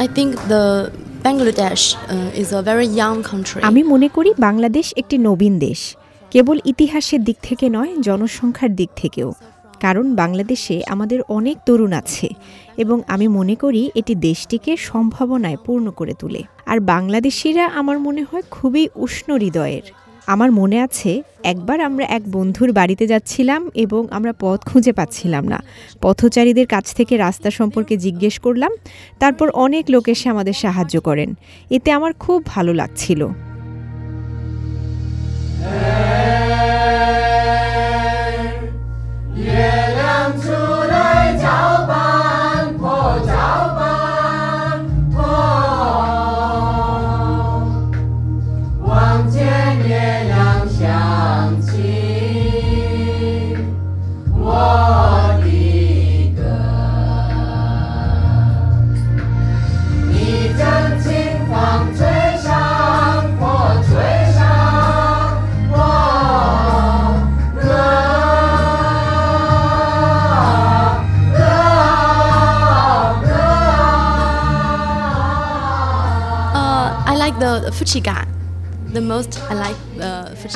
I think the Bangladesh is a very young country. আমি মনে করি বাংলাদেশ একটি নবীন দেশ, কেবল ইতিহাসের দিক থেকে নয়, জনসংখ্যার দিক থেকেও। কারণ বাংলাদেশে আমাদের অনেক তরুণ আছে এবং আমি মনে করি এটি দেশটিকে সম্ভাবনায় পূর্ণ করে তোলে। আর বাংলাদেশিরা আমার মনে হয় খুবই উষ্ণ হৃদয়ের। আমার মনে আছে একবার আমরা এক বন্ধুর বাড়িতে যাচ্ছিলাম এবং আমরা পথ খুঁজে পাচ্ছিলাম না। পথচারীদের কাছ থেকে রাস্তা সম্পর্কে জিজ্ঞেস করলাম, তারপর অনেক লোক এসে আমাদের সাহায্য করেন। এতে আমার খুব ভালো লাগছিল।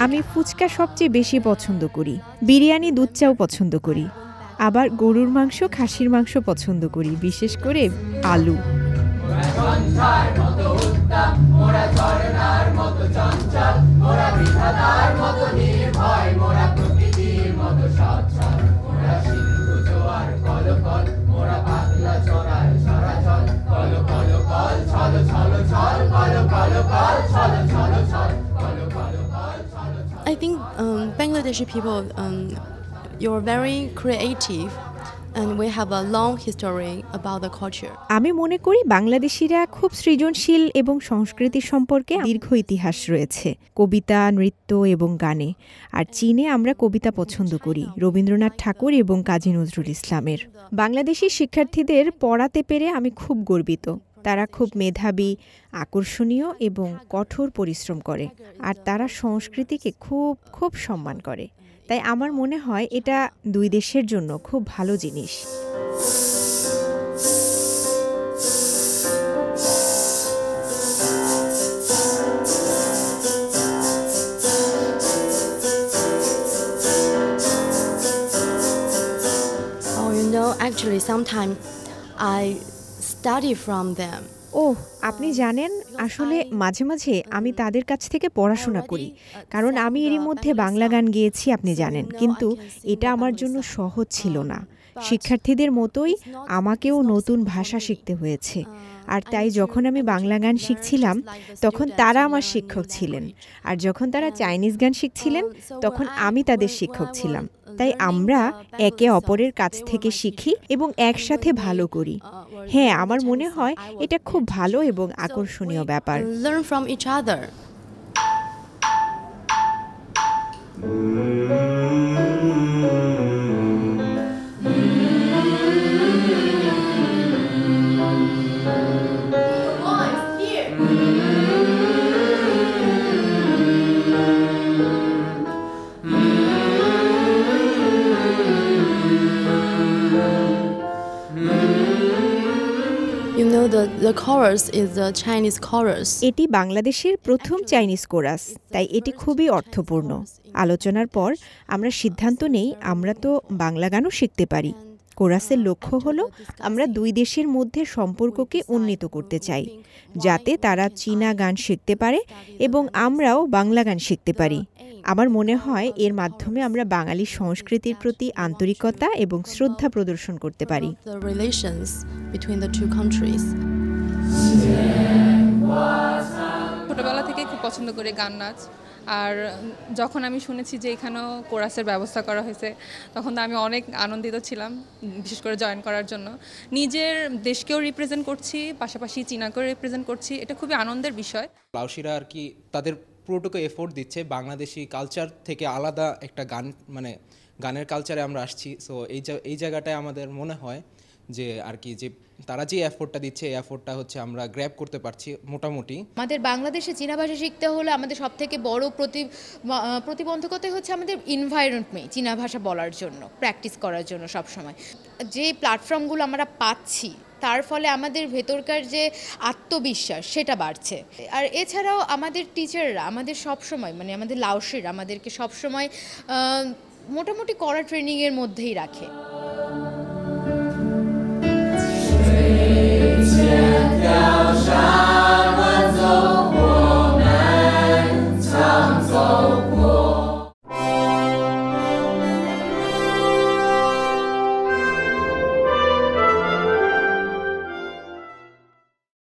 আমি ফুচকা সবচেয়ে বেশি পছন্দ করি। বিরিয়ানি, দুধ চাও পছন্দ করি। আবার গরুর মাংস, খাসির মাংস পছন্দ করি, বিশেষ করে আলু। I think Bangladeshi people, you're very creative and we have a long history about the culture. আমি মনে করি বাংলাদেশিরা খুব সৃজনশীল এবং সংস্কৃতি সম্পর্কে দীর্ঘ ইতিহাস রয়েছে, কবিতা, নৃত্য এবং গানে। আর চীনে আমরা কবিতা পছন্দ করি, রবীন্দ্রনাথ ঠাকুর এবং কাজী নজরুল ইসলামের। বাংলাদেশি শিক্ষার্থীদের পড়াতে পেরে আমি খুব গর্বিত। তারা খুব মেধাবী, আকর্ষণীয় এবং কঠোর পরিশ্রম করে, আর তারা সংস্কৃতিকে খুব খুব সম্মান করে। তাই আমার মনে হয় এটা দুই দেশের জন্য খুব ভালো জিনিস। Oh, you know, actually sometimes I study from them. ওহ, আপনি জানেন, আসলে মাঝে মাঝে আমি তাদের কাছ থেকে পড়াশোনা করি, কারণ আমি এরই মধ্যে বাংলা গান গেয়েছি, আপনি জানেন। কিন্তু এটা আমার জন্য সহজ ছিল না। শিক্ষার্থীদের মতোই আমাকেও নতুন ভাষা শিখতে হয়েছে। আর তাই যখন আমি বাংলা গান শিখছিলাম তখন তারা আমার শিক্ষক ছিলেন, আর যখন তারা চাইনিজ গান শিখছিলেন তখন আমি তাদের শিক্ষক ছিলাম। তাই আমরা একে অপরের কাছ থেকে শিখি এবং একসাথে ভালো করি। হ্যাঁ, আমার মনে হয় এটা খুব ভালো এবং আকর্ষণীয় ব্যাপার। Learn from each other. You know, the chorus is the Chinese chorus. এটি বাংলাদেশের প্রথম চাইনিজ কোরাস, তাই এটি খুবই অর্থপূর্ণ। আলোচনার পর আমরা সিদ্ধান্ত নেই আমরা তো বাংলা গানও শিখতে পারি। কোরাসের লক্ষ্য হলো আমরা দুই দেশের মধ্যে সম্পর্ককে উন্নীত করতে চাই, যাতে তারা চীনা গান শিখতে পারে এবং আমরাও বাংলা গান শিখতে পারি। আমার মনে হয় এর মাধ্যমে আমরা বাঙালি সংস্কৃতির প্রতি আন্তরিকতা এবং শ্রদ্ধা প্রদর্শন করতে পারি। The relations between the two countries. ছোটবেলা থেকে খুব পছন্দ করি গান নাচ। আর যখন আমি শুনেছি যে এখানেও কোরাসের ব্যবস্থা করা হয়েছে তখন তো আমি অনেক আনন্দিত ছিলাম, বিশেষ করে জয়েন করার জন্য। নিজের দেশকেও রিপ্রেজেন্ট করছি, পাশাপাশি চীনাকেও রিপ্রেজেন্ট করছি, এটা খুবই আনন্দের বিষয়। লাওসিরা আর কি তাদের পুরোটুকু এফোর্ট দিচ্ছে, বাংলাদেশি কালচার থেকে আলাদা একটা গান, মানে গানের কালচারে আমরা আসছি। সো এই জায়গাটায় আমাদের মনে হয় যে আর কি যে তারা যে এফোর্টটা দিচ্ছে এই এফোর্টটা হচ্ছে আমরা গ্র্যাব করতে পারছি মোটামুটি। আমাদের বাংলাদেশে চীনা ভাষা শিখতে হলে আমাদের সবথেকে বড় প্রতিবন্ধকতাই হচ্ছে আমাদের এনভায়রনমেন্ট চীনা ভাষা বলার জন্য, প্র্যাকটিস করার জন্য সবসময়। যে প্ল্যাটফর্মগুলো আমরা পাচ্ছি তার ফলে আমাদের ভেতরকার যে আত্মবিশ্বাস সেটা বাড়ছে। আর এছাড়াও আমাদের টিচাররা আমাদের সবসময়, মানে আমাদের লাওসিরা আমাদেরকে সবসময় মোটামুটি কড়া ট্রেনিংয়ের মধ্যেই রাখে।